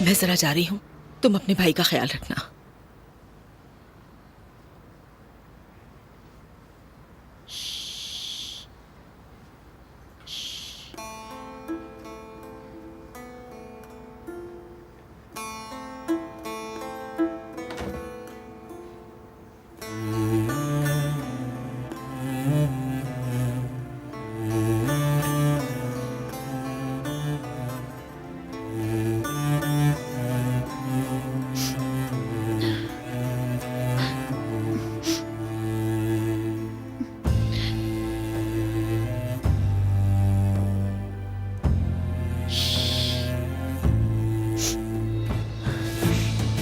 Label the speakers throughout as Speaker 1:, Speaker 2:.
Speaker 1: मैं जरा जा रही हूँ, तुम अपने भाई का ख्याल रखना।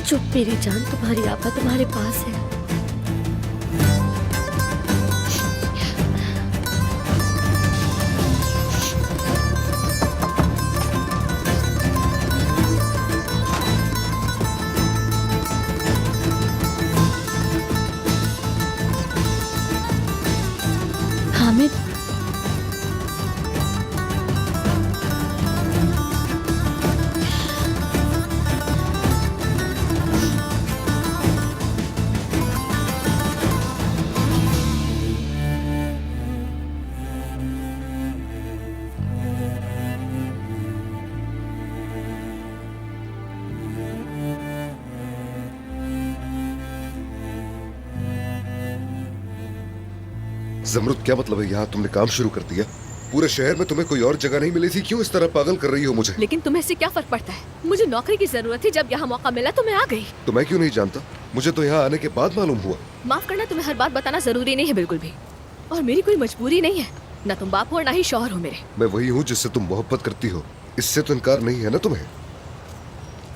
Speaker 2: चुप मेरी जान, तुम्हारी आपा तुम्हारे पास है। हामिद,
Speaker 3: जमरुद, क्या मतलब है यहाँ तुमने काम शुरू कर दिया? पूरे शहर में तुम्हें कोई और जगह नहीं मिली थी, क्यों इस तरह पागल कर रही हो मुझे?
Speaker 2: लेकिन तुम्हें इससे क्या फर्क पड़ता है? मुझे नौकरी की जरूरत थी, जब यहाँ मौका मिला तो मैं आ गई।
Speaker 3: तो मैं क्यों नहीं जानता? मुझे तो यहाँ आने के बाद मालूम हुआ।
Speaker 2: माफ करना, तुम्हें हर बात बताना जरूरी नहीं है बिल्कुल भी, और मेरी कोई मजबूरी नहीं है। न तुम बाप हो और न ही शौहर हो मेरे।
Speaker 3: मैं वही हूँ जिससे तुम मोहब्बत करती हो, इससे तो इनकार नहीं है ना तुम्हें?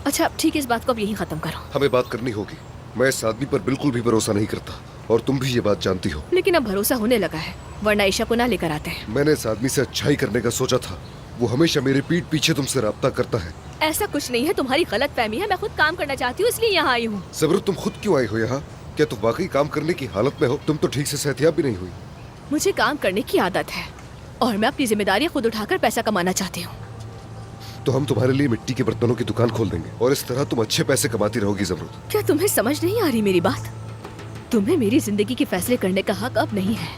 Speaker 2: अच्छा ठीक है, इस बात को अब यही खत्म करो।
Speaker 3: हमें बात करनी होगी। मैं इस आदमी पर बिल्कुल भी भरोसा नहीं करता, और तुम भी ये बात जानती हो।
Speaker 2: लेकिन अब भरोसा होने लगा है, वरना ईशा को ना लेकर आते हैं।
Speaker 3: मैंने इस आदमी से अच्छाई करने का सोचा था, वो हमेशा मेरे पीठ पीछे तुमसे राब्ता करता है।
Speaker 2: ऐसा कुछ नहीं है, तुम्हारी गलत फहमी है। मैं खुद काम करना चाहती हूँ, इसलिए यहाँ आई हूँ।
Speaker 3: जबरत, तुम खुद क्यों आई हो यहाँ? क्या तुम वाकई काम करने की हालत में हो? तुम तो ठीक से सेहतियाब भी नहीं हुई।
Speaker 2: मुझे काम करने की आदत है, और मैं अपनी जिम्मेदारी खुद उठाकर पैसा कमाना चाहती हूँ।
Speaker 3: तो हम तुम्हारे लिए मिट्टी के बर्तनों की दुकान खोल देंगे, और इस तरह तुम अच्छे पैसे कमाती रहोगी। जमरुद,
Speaker 2: क्या तुम्हें समझ नहीं आ रही मेरी बात? तुम्हें मेरी जिंदगी के फैसले करने का हक अब नहीं है।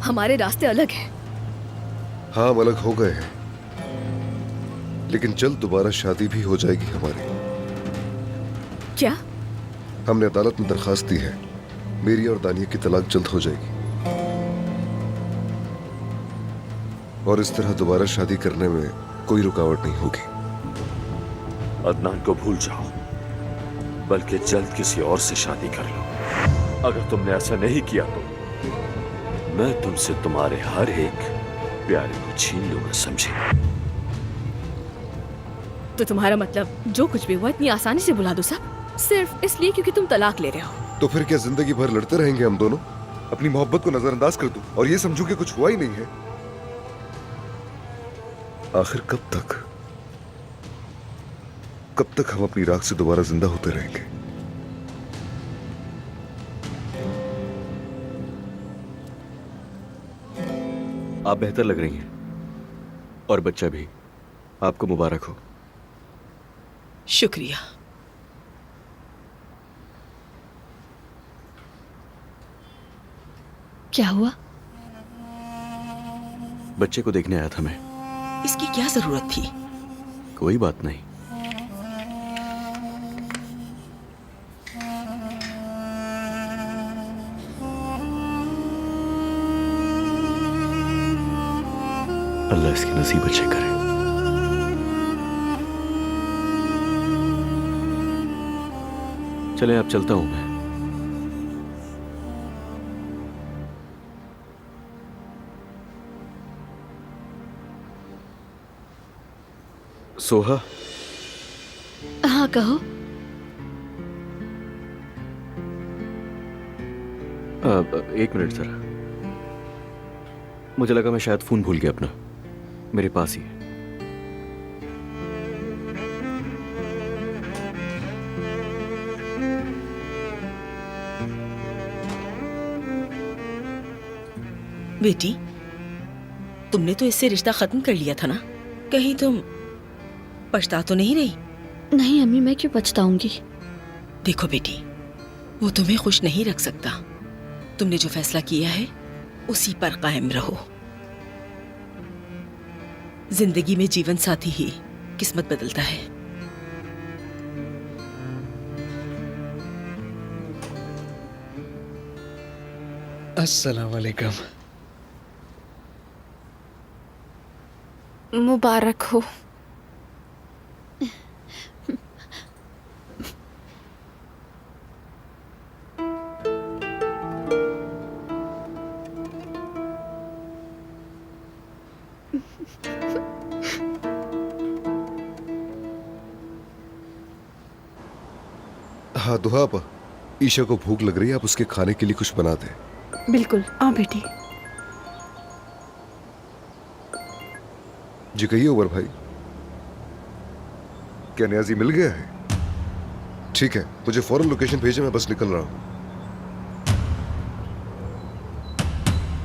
Speaker 2: हमारे रास्ते अलग हैं।
Speaker 3: हाँ, हम अलग हो गए हैं, लेकिन जल्द दोबारा शादी भी हो जाएगी हमारी।
Speaker 2: क्या?
Speaker 3: हमने अदालत में दरखास्त दी है, मेरी और दानिया की तलाक जल्द हो जाएगी, और इस तरह दोबारा शादी करने में कोई रुकावट नहीं होगी।
Speaker 4: अदनान को भूल जाओ, बल्कि जल्द किसी और से शादी कर लो। अगर तुमने ऐसा नहीं किया तो मैं तुमसे तुम्हारे हर एक प्यारे को छीन लूंगा, समझे?
Speaker 2: तो तुम्हारा मतलब जो कुछ भी हुआ इतनी आसानी से भुला दो सब, सिर्फ इसलिए क्योंकि तुम तलाक ले रहे हो?
Speaker 3: तो फिर क्या जिंदगी भर लड़ते रहेंगे हम दोनों? अपनी मोहब्बत को नजरअंदाज कर दूं और ये समझूं कि कुछ हुआ ही नहीं है? आखिर कब तक हम अपनी राख से दोबारा जिंदा होते रहेंगे?
Speaker 5: आप बेहतर लग रही हैं, और बच्चा भी। आपको मुबारक हो।
Speaker 1: शुक्रिया।
Speaker 2: क्या हुआ?
Speaker 5: बच्चे को देखने आया था मैं।
Speaker 1: इसकी क्या जरूरत थी?
Speaker 5: कोई बात नहीं। अल्लाह इसके नसीब अच्छे करे। चलें, अब चलता हूं मैं। सोहा।
Speaker 2: हाँ कहो।
Speaker 5: एक मिनट जरा, मुझे लगा मैं शायद फोन भूल गया अपना, मेरे पास ही है।
Speaker 1: बेटी, तुमने तो इससे रिश्ता खत्म कर लिया था ना? कहीं तुम पछता तो नहीं रही?
Speaker 6: नहीं अम्मी, मैं क्यों पछताऊंगी?
Speaker 1: देखो बेटी, वो तुम्हें खुश नहीं रख सकता। तुमने जो फैसला किया है उसी पर कायम रहो। जिंदगी में जीवन साथी ही किस्मत बदलता है।
Speaker 7: अस्सलाम वालेकुम।
Speaker 6: मुबारक हो।
Speaker 3: हाँ दुहा आपा, ईशा को भूख लग रही है, आप उसके खाने के लिए कुछ बना दे।
Speaker 6: बिल्कुल, आओ बेटी।
Speaker 3: जी कहिए उमर भाई, क्या नियाजी मिल गया है? ठीक है, मुझे फौरन लोकेशन भेजे, मैं बस निकल रहा हूँ।